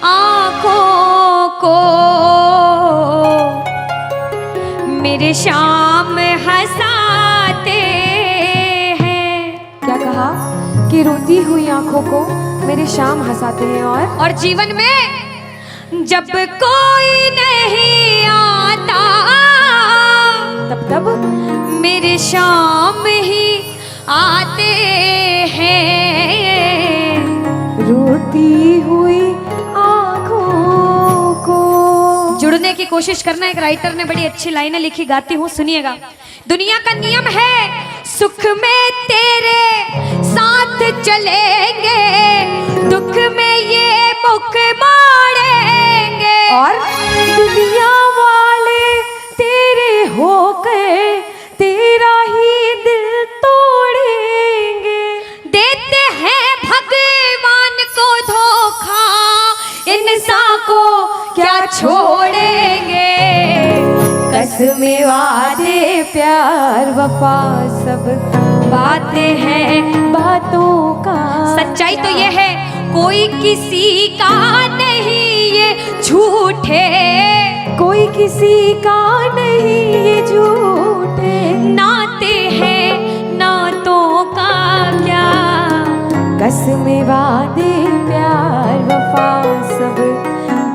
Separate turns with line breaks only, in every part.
आँखों को मेरे शाम हंसाते हैं।
क्या कहा कि रोती हुई आंखों को मेरे शाम हंसाते हैं।
और जीवन में जब कोई नहीं आता
तब
मेरे शाम ही आते हैं।
रोती हुई आंखों को।
जुड़ने की कोशिश करना। एक राइटर ने बड़ी अच्छी लाइनें लिखी, गाती हूँ, सुनिएगा। दुनिया का नियम है सुख में तेरे साथ चलेंगे, दुख में ये मुख मोड़ेंगे।
और दुनिया वाले तेरे होकर तेरा ही दिल तोड़ेंगे।
देते हैं भगवान को धोखा, इंसान को क्या छोड़ेंगे।
कसमें वादे प्यार वफा सब बातें हैं बातों का।
सच्चाई तो ये है कोई किसी का नहीं ये झूठे,
कोई किसी का नहीं ये झूठे।
नाते हैं नातों का क्या।
कसमें वादे प्यार वफा सब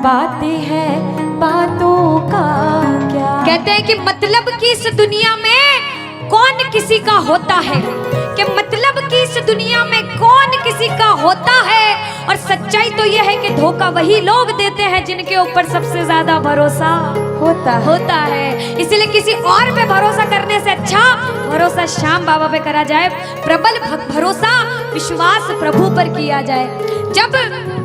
बातें हैं बातों का क्या।
कहते हैं कि मतलब की इस दुनिया में कौन किसी का होता है, कि मतलब की इस दुनिया में कौन किसी का होता है। और सच्चाई तो यह है कि धोखा वही लोग देते हैं जिनके ऊपर सबसे ज्यादा भरोसा होता है। इसलिए किसी और पे भरोसा करने से अच्छा भरोसा श्याम बाबा पे करा जाए। प्रबल भरोसा विश्वास प्रभु पर किया जाए। जब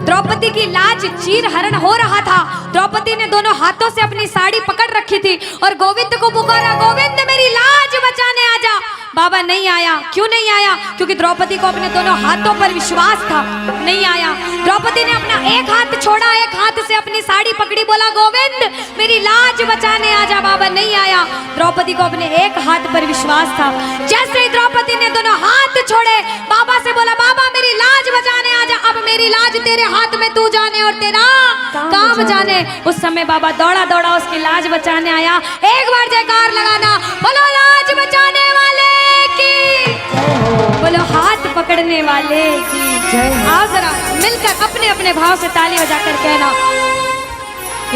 द्रौपदी की लाज चीर हरण हो रहा था, द्रौपदी ने दोनों हाथों से अपनी साड़ी पकड़ रखी थी और गोविंद को पुकारा, गोविंद मेरी लाज बचाने आजा। बाबा नहीं आया। क्यों नहीं आया? क्योंकि द्रौपदी को अपने दोनों हाथों पर विश्वास था। नहीं आया। द्रौपदी ने अपना एक हाथ छोड़ा, एक हाथ से अपनी साड़ी पकड़ी, बोला गोविंद मेरी लाज बचाने आजा। बाबा नहीं आया। द्रौपदी को अपने एक हाथ पर विश्वास था। जैसे ही द्रौपदी ने दोनों हाथ छोड़े, बाबा से बोला बाबा मेरी लाज बचाने आजा। अब मेरी लाज तेरे हाथ में, तू जाने और तेरा काम जाने। उस समय बाबा दौड़ा दौड़ा उसकी लाज बचाने आया। एक बार जयकार लगाना, बोलो लाज बचाने वाले की, बोलो हाथ पकड़ने वाले की। आओ जरा मिलकर अपने अपने भाव से ताली बजाकर कहना,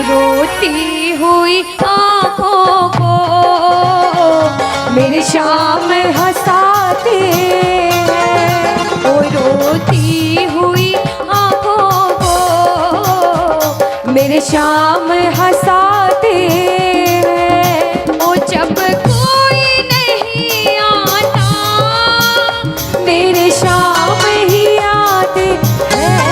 रोती हुई आंखों को
मेरे शाम हंसाते हैं।
ओ रोती हुई आंखों को
मेरे शाम हंसाते हैं।
ओ जब कोई नहीं आता
मेरे शाम ही आते हैं।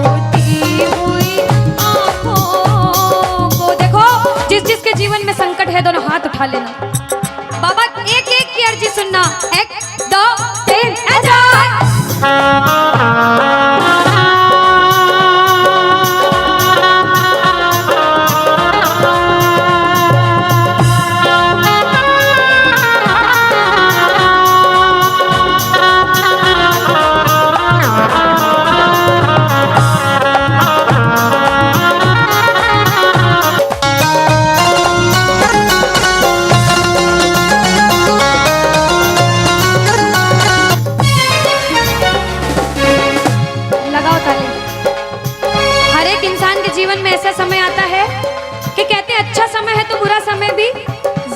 रोती हुई आंखों को। देखो जिस जिसके जीवन में संकट है दोनों हाथ उठा लेना। बाबा एक एक की अर्जी सुनना। 1 2 3 ऐसा। समय आता है कि कहते हैं अच्छा समय है तो बुरा समय भी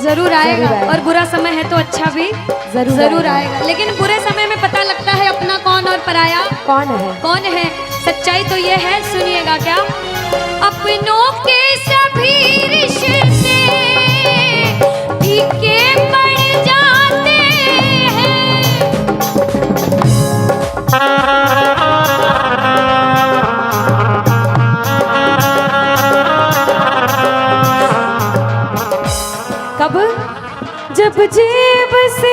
जरूर आएगा, और बुरा समय है तो अच्छा भी जरूर आएगा। लेकिन बुरे समय में पता लगता है अपना कौन और पराया कौन है। सच्चाई तो ये है, सुनिएगा क्या। अपनों के सभी रिश्ते फीके पड़ जाते हैं।
जब जेब से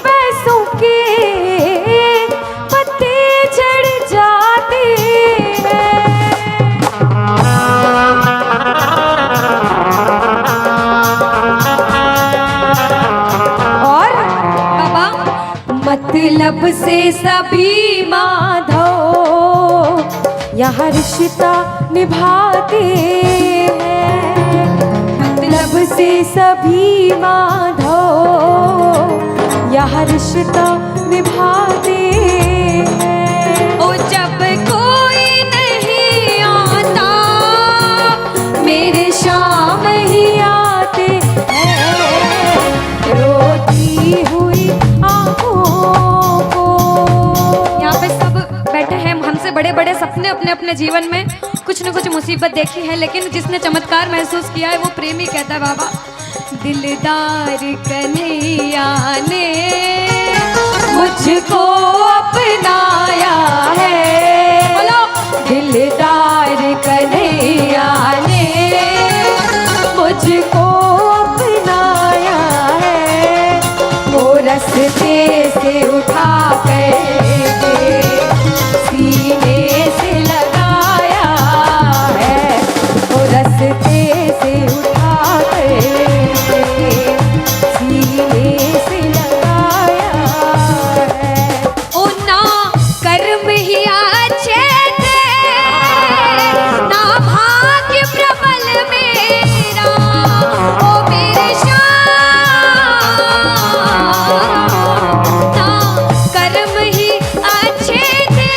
पैसों के पत्ते झड़ जाते हैं। और
बाबा
मतलब से सभी माधव यहाँ रिश्ता निभाते हैं, मतलब से सभी माधो यहाँ रिश्ता निभाते हैं।
ओ जब कोई नहीं आता
मेरे शाम ही आते हैं, रोती हुई आँखों को।
यहाँ पे सब बैठे हैं, हमसे बड़े बड़े सपने अपने अपने जीवन में कुछ न कुछ मुसीबत देखी है, लेकिन जिसने चमत्कार महसूस किया है वो प्रेमी कहता है बाबा दिलदार कन्हैया ने
मुझको अपनाया है,
बोलो
दिलदार कन्हैया ने मुझको अपनाया है। वो रस्ते से उठा कर सीने से लगाया है, वो रस्ते से उठा कर सीने से लगाया है।
ओ ना कर्म ही अच्छे थे ना भाग्य प्रबल मेरा, ओ मेरे श्याम ना कर्म ही अच्छे थे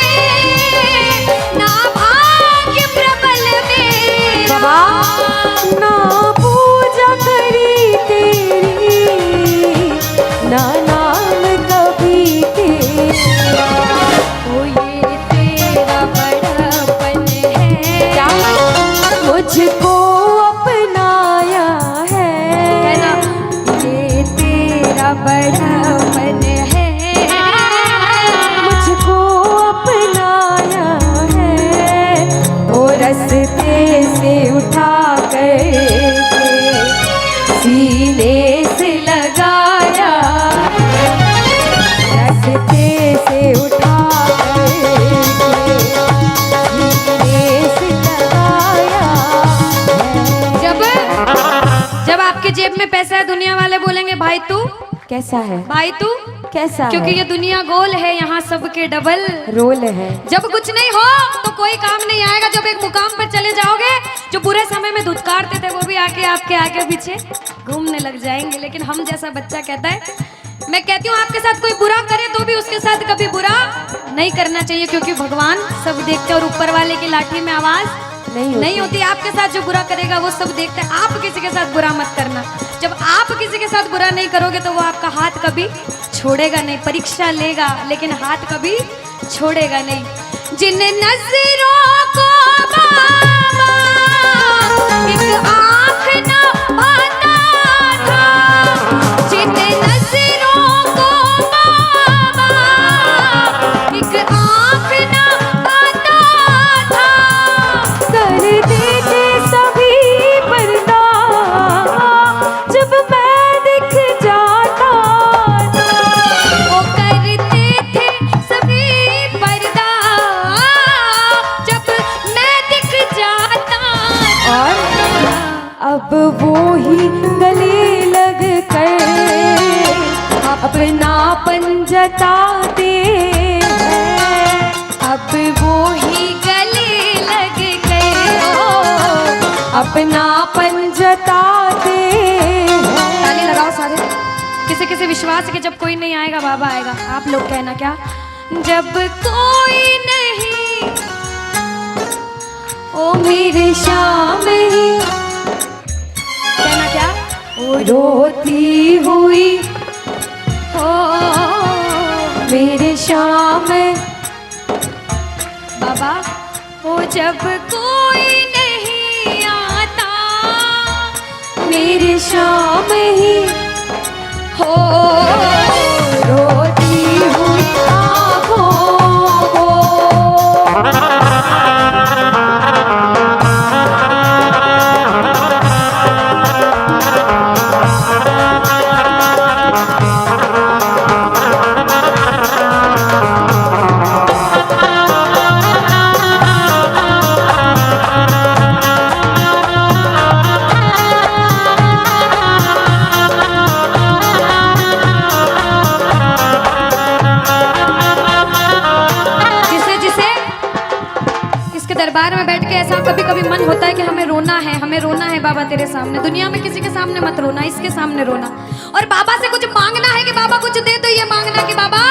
ना भाग्य प्रबल मेरा।
बाबा ना पूजा करी तेरी ना नाम कभी तेरा,
ओ ये तेरा बड़ापन है
क्या मुझको अपनाया है
ना, ये तेरा बड़ापन है
मुझको अपनाया है। वो रस्ते से उठा कर सीने से लगाया, रस्ते से उठा कर सीने से लगाया है।
जब आपके जेब में पैसा है दुनिया वाले बोलेंगे भाई तू,
कैसा है,
भाई तू,
कैसा
क्योंकि
है?
ये दुनिया गोल है, यहाँ सबके डबल
रोल है।
जब कुछ नहीं हो तो कोई काम नहीं आएगा, जब एक मुकाम पर चले जाओगे जो बुरे समय में धुतकारते थे वो भी आके आपके आगे पीछे घूमने लग जाएंगे। लेकिन हम जैसा बच्चा कहता है, मैं कहती हूँ आपके साथ कोई बुरा करे तो भी उसके साथ कभी बुरा नहीं करना चाहिए, क्योंकि भगवान सब देखते हैं और ऊपर वाले की लाठी में आवाज नहीं होती। आपके साथ जो बुरा करेगा वो सब देखते हैं, आप किसी के साथ बुरा मत करना। जब आप किसी के साथ बुरा नहीं करोगे तो वो आपका हाथ कभी छोड़ेगा नहीं, परीक्षा लेगा लेकिन हाथ कभी छोड़ेगा नहीं। जिन नजरों को बाबा एक आँख न पाता था, जिन नजरों को बाबा एक आँख न पाता था,
कर देते सभी पर्दा जब मैं दिख जाता था।
वो करते थे सभी पर्दा जब मैं दिख जाता
और
था।
अब वो ही गले लग कर अपनापन जताते हैं,
अब वो ही गले लग गए
अपनापन जताते हैं।
ताली लगाओ सारे। किसी किसी विश्वास के जब कोई नहीं आएगा बाबा आएगा। आप लोग कहना क्या, जब कोई नहीं
ओ मेरे शाम ही
कहना क्या,
रोती हुई
हो
मेरे शाम
बाबा हो जब कोई नहीं आता
मेरे शाम ही
हो
रोती हुई आँखों को।
उसके दरबार में बैठ के ऐसा कभी कभी मन होता है कि हमें रोना है बाबा तेरे सामने। दुनिया में किसी के सामने मत रोना, इसके सामने रोना। और बाबा से कुछ मांगना है कि बाबा कुछ दे, तो ये मांगना कि बाबा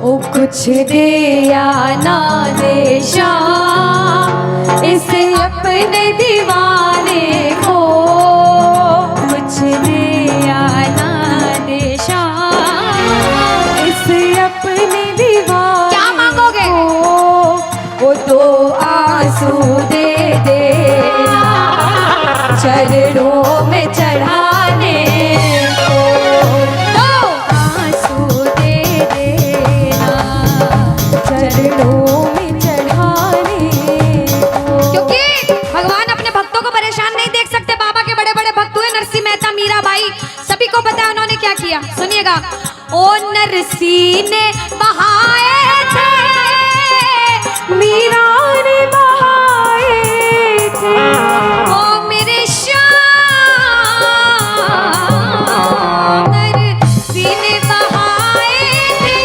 ओ कुछ दे या ना दे शाम इसे अपने दीवाने को, कुछ दे या ना दे शाम इसे अपने दीवाने
क्या मांगोगे?
वो तो आंसू दे देना चरणों में चढ़ाने को,
तो
आंसू दे देना चरणों में चढ़ाने को।
क्योंकि भगवान अपने भक्तों को परेशान नहीं देख सकते। बाबा के बड़े बड़े भक्त हुए, नरसिंह मेहता, मीराबाई, सभी को पता है उन्होंने क्या किया। सुनिएगा। ओ नरसिंह ने बहाए थे,
मीरा ने बहाए थे,
ओ मेरे श्याम, नरसिंह ने बहाए थे,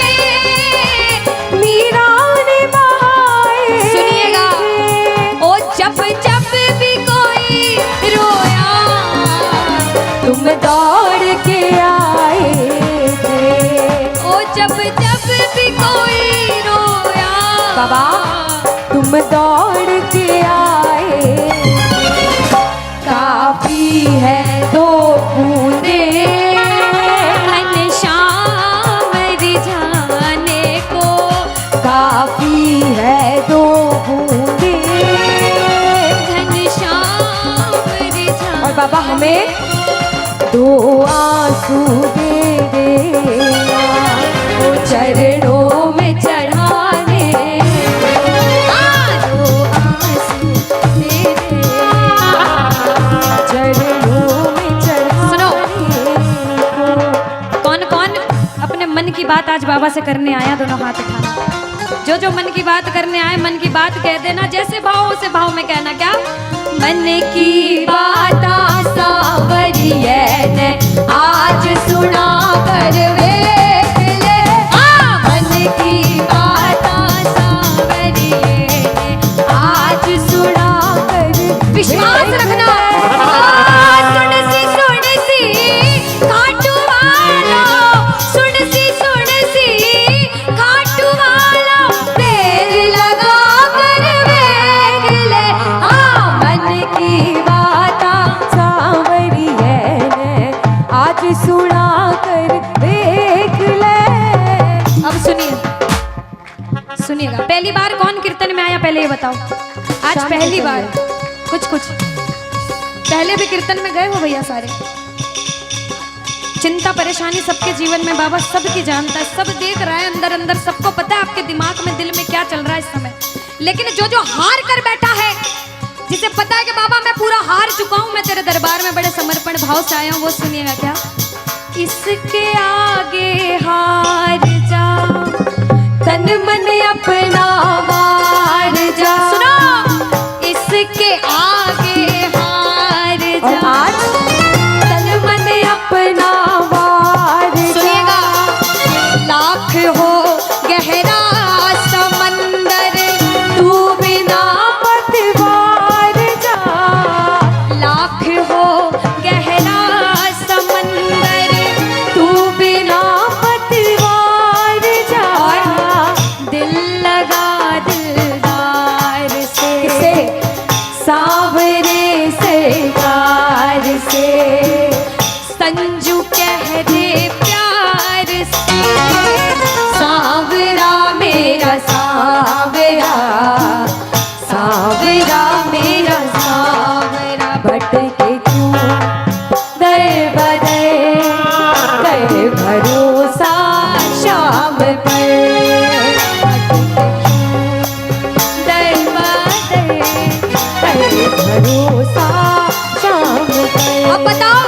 मीरा ने बहाए।
सुनिएगा। ओ जब जब भी कोई रोया,
तुम दौड़ के आए थे,
ओ जब जब भी कोई रोया,
बाबा तुम दौड़ के आए। काफी है दो बूंदे
घनश्याम रिझाने को,
काफी है दो बूंदे।
घनश्याम रिझाने।
और बाबा हमें दो आंसू दे देना वो चरणों में चढ़ाने, दो आंसू दे देना चरणों में चढ़ाने को।
कौन कौन अपने मन की बात आज बाबा से करने आया? दोनों हाथ उठाना। जो जो मन की बात करने आए, मन की बात कह देना। जैसे भाव उसे भाव में कहना। क्या? मन की बात सावरिये ने आज सुना कर वेख ले, मन की बात सावरिये ने आज सुना कर। विश्वास रखना। सुन सी खाटू वाला, सुन सी खाटू वाला, देर लगा कर वेख ले,
मन की बात सावरिये ने आज सुना कर देख ले।
अब सुनिएगा। पहली बार कौन कीर्तन में आया पहले ये बताओ। आज
शाम
पहली
को
बार। कुछ पहले भी कीर्तन में गए हो भैया सारे। चिंता परेशानी सबके जीवन में बाबा सबकी जानता है, सब देख रहा है अंदर अंदर, सबको पता है आपके दिमाग में, दिल में क्या चल रहा है इस समय। लेकिन जो जो हार कर बैठा है, जिसे पता है कि बाबा मैं पूरा हार चुका हूं, मैं तेरे दरबार में बड़े समर्पण भाव से आया हूं, वो सुनिएगा। क्या? इसके आगे हार जा,
तन मन अपना वार जा।
सुनो। इसके आगे हार
और
जा।
आज तन मन अपना वार जा।
सुनिएगा। लाख हो गहरा समंदर,
तू बिना पतवार जा।
लाख हो गहरा समंदर,
तू बिना पतवार जा।
दिल लगा दिलदार से,
सांवरे सरकार से,
संजू कह दे प्यार से,
सांवरा मेरा सांवरा, सांवरा मेरा सांवरा। भटके क्यों दर बदर, कर भरोसा शाम पर।
दर बदर।
कर भरोसा शाम पर।
अब बताओ